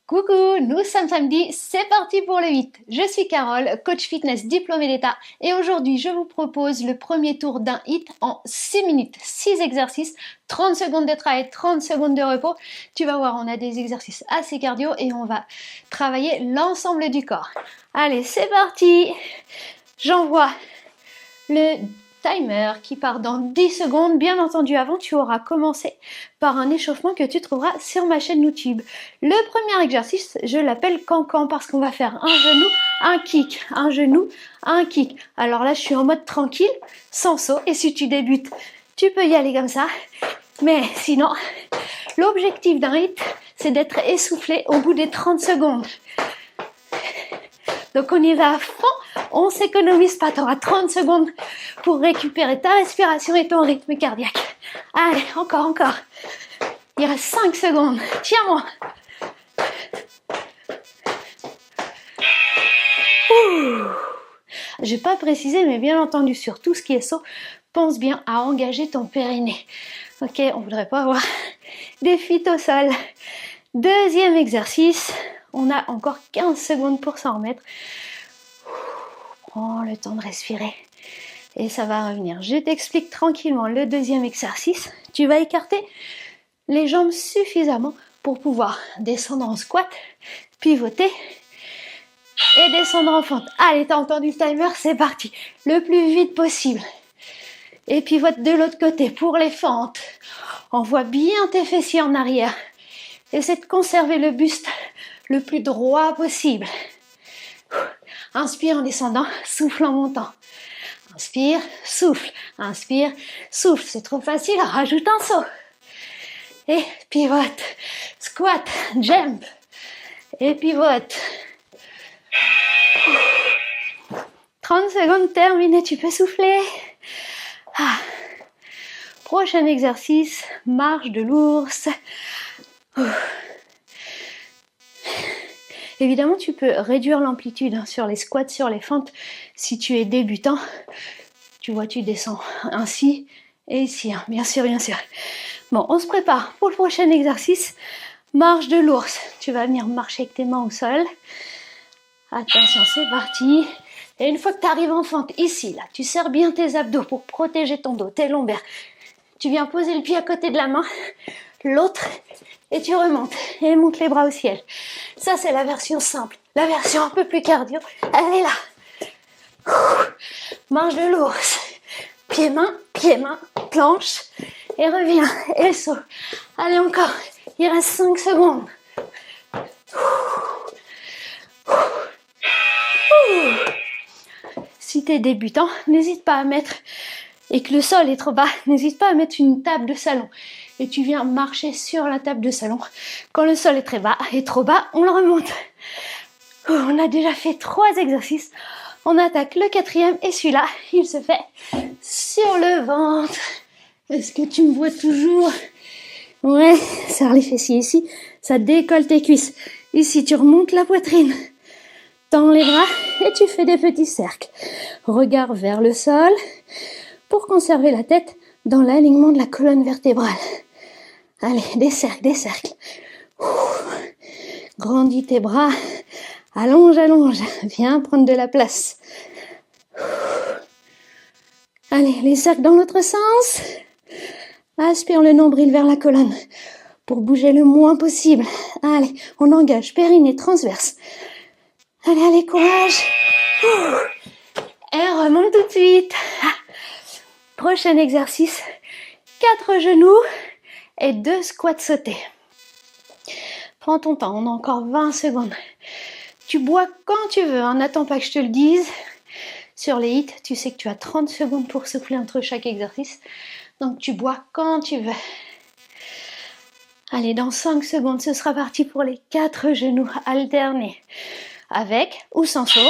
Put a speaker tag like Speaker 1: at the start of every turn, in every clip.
Speaker 1: Coucou, nous sommes samedi, c'est parti pour le 8. Je suis Carole, coach fitness diplômée d'État et aujourd'hui je vous propose le premier tour d'un HIIT en 6 minutes, 6 exercices, 30 secondes de travail, 30 secondes de repos. Tu vas voir, on a des exercices assez cardio et on va travailler l'ensemble du corps. Allez, c'est parti. J'envoie le timer qui part dans 10 secondes. Bien entendu, avant, tu auras commencé par un échauffement que tu trouveras sur ma chaîne YouTube. Le premier exercice, je l'appelle cancan parce qu'on va faire un genou, un kick, un genou, un kick. Alors là, je suis en mode tranquille, sans saut. Et si tu débutes, tu peux y aller comme ça. Mais sinon, l'objectif d'un HIIT, c'est d'être essoufflé au bout des 30 secondes. Donc on y va à fond, on s'économise pas, tu auras 30 secondes pour récupérer ta respiration et ton rythme cardiaque. Allez, encore. Il reste 5 secondes, tiens-moi. Je n'ai pas précisé, mais bien entendu, sur tout ce qui est saut, pense bien à engager ton périnée. Ok, on ne voudrait pas avoir des fuites au sol. Deuxième exercice. On a encore 15 secondes pour s'en remettre. Prends le temps de respirer et ça va revenir. Je t'explique tranquillement le deuxième exercice. Tu vas écarter les jambes suffisamment pour pouvoir descendre en squat, pivoter et descendre en fente. Allez, t'as entendu le timer, c'est parti. Le plus vite possible. Et pivote de l'autre côté pour les fentes. Envoie bien tes fessiers en arrière. Essaie de conserver le buste le plus droit possible. Inspire en descendant, souffle en montant. Inspire, souffle, inspire, souffle. C'est trop facile, rajoute un saut. Et pivote, squat, jump. Et pivote. 30 secondes terminées, tu peux souffler. Prochain exercice, marche de l'ours. Évidemment, tu peux réduire l'amplitude sur les squats, sur les fentes. Si tu es débutant, tu vois, tu descends ainsi et ici. Bien sûr. Bon, on se prépare pour le prochain exercice. Marche de l'ours. Tu vas venir marcher avec tes mains au sol. Attention, c'est parti. Et une fois que tu arrives en fente, ici, là, tu serres bien tes abdos pour protéger ton dos, tes lombaires. Tu viens poser le pied à côté de la main, l'autre, et tu remontes. Et monte les bras au ciel. Ça, c'est la version simple. La version un peu plus cardio, elle est là. Marche de l'ours. Pied-main, planche. Et reviens. Et saut. Allez, encore. Il reste 5 secondes. Si tu es débutant, n'hésite pas à mettre, et que le sol est trop bas, n'hésite pas à mettre une table de salon. Et tu viens marcher sur la table de salon. Quand le sol est très bas et trop bas, on le remonte. On a déjà fait 3 exercices. On attaque le 4e et celui-là, il se fait sur le ventre. Est-ce que tu me vois toujours? Ouais, serre les fessiers ici, ça décolle tes cuisses. Ici, tu remontes la poitrine. Tends les bras et tu fais des petits cercles. Regard vers le sol pour conserver la tête dans l'alignement de la colonne vertébrale. Allez, des cercles. Grandis tes bras. Allonge. Viens prendre de la place. Allez, les cercles dans l'autre sens. Aspire le nombril vers la colonne pour bouger le moins possible. Allez, on engage périnée transverse. Allez, courage. Et remonte tout de suite. Prochain exercice. 4 genoux et 2 squats sautés. Prends ton temps, on a encore 20 secondes. Tu bois quand tu veux, n'attends pas que je te le dise. Sur les HIIT, tu sais que tu as 30 secondes pour souffler entre chaque exercice. Donc tu bois quand tu veux. Allez, dans 5 secondes, ce sera parti pour les 4 genoux alternés. Avec ou sans saut.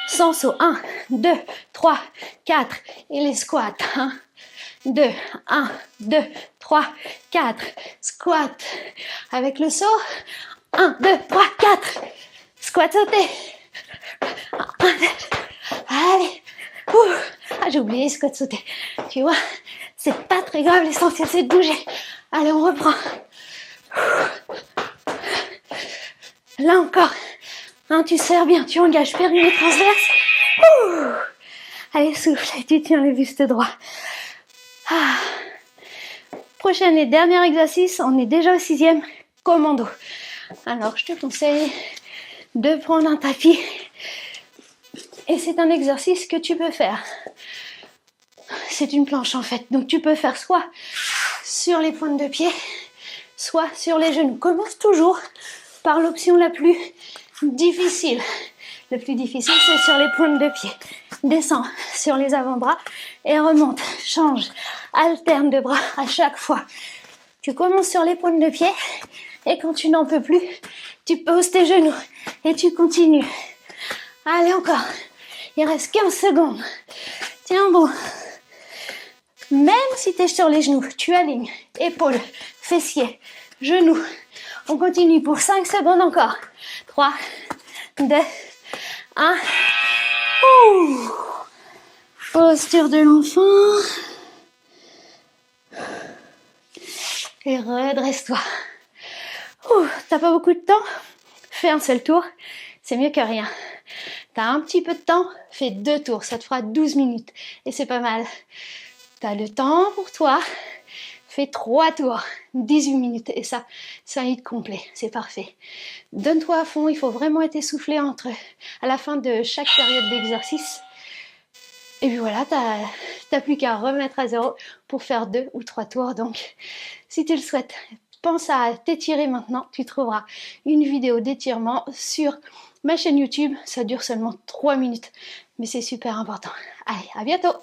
Speaker 1: Sans saut. 1, 2, 3, 4. Et les squats. 1, 2, 3, 4. Squat. Avec le saut. 1, 2, 3, 4. Squat sauté. Allez. J'ai oublié squat sauté. Tu vois, c'est pas très grave, l'essentiel c'est de bouger. Allez, on reprend. Là encore. Hein, tu serres bien, tu engages périnée transverse. Ouh. Allez, souffle et tu tiens les bustes droits. Ah. Prochain et dernier exercice, on est déjà au 6e, commando. Alors, je te conseille de prendre un tapis. Et c'est un exercice que tu peux faire. C'est une planche en fait. Donc, tu peux faire soit sur les pointes de pied, soit sur les genoux. Commence toujours par l'option la plus difficile. Le plus difficile, c'est sur les pointes de pied. Descends sur les avant-bras et remonte. Change. Alterne de bras à chaque fois. Tu commences sur les pointes de pied et quand tu n'en peux plus, tu poses tes genoux et tu continues. Allez, encore. Il reste 15 secondes. Tiens bon. Même si tu es sur les genoux, tu alignes épaules, fessiers, genoux. On continue pour 5 secondes encore. 3, 2, 1. Ouh. Posture de l'enfant. Et redresse-toi. T'as pas beaucoup de temps? Fais un seul tour, c'est mieux que rien. T'as un petit peu de temps? Fais 2 tours, ça te fera 12 minutes. Et c'est pas mal. T'as le temps pour toi? Fais 3 tours, 18 minutes. Et ça, c'est un hit complet, c'est parfait. Donne-toi à fond, il faut vraiment être essoufflé à la fin de chaque période d'exercice. Et puis voilà, t'as plus qu'à remettre à zéro pour faire 2 ou 3 tours. Donc, si tu le souhaites, pense à t'étirer maintenant. Tu trouveras une vidéo d'étirement sur ma chaîne YouTube. Ça dure seulement 3 minutes, mais c'est super important. Allez, à bientôt!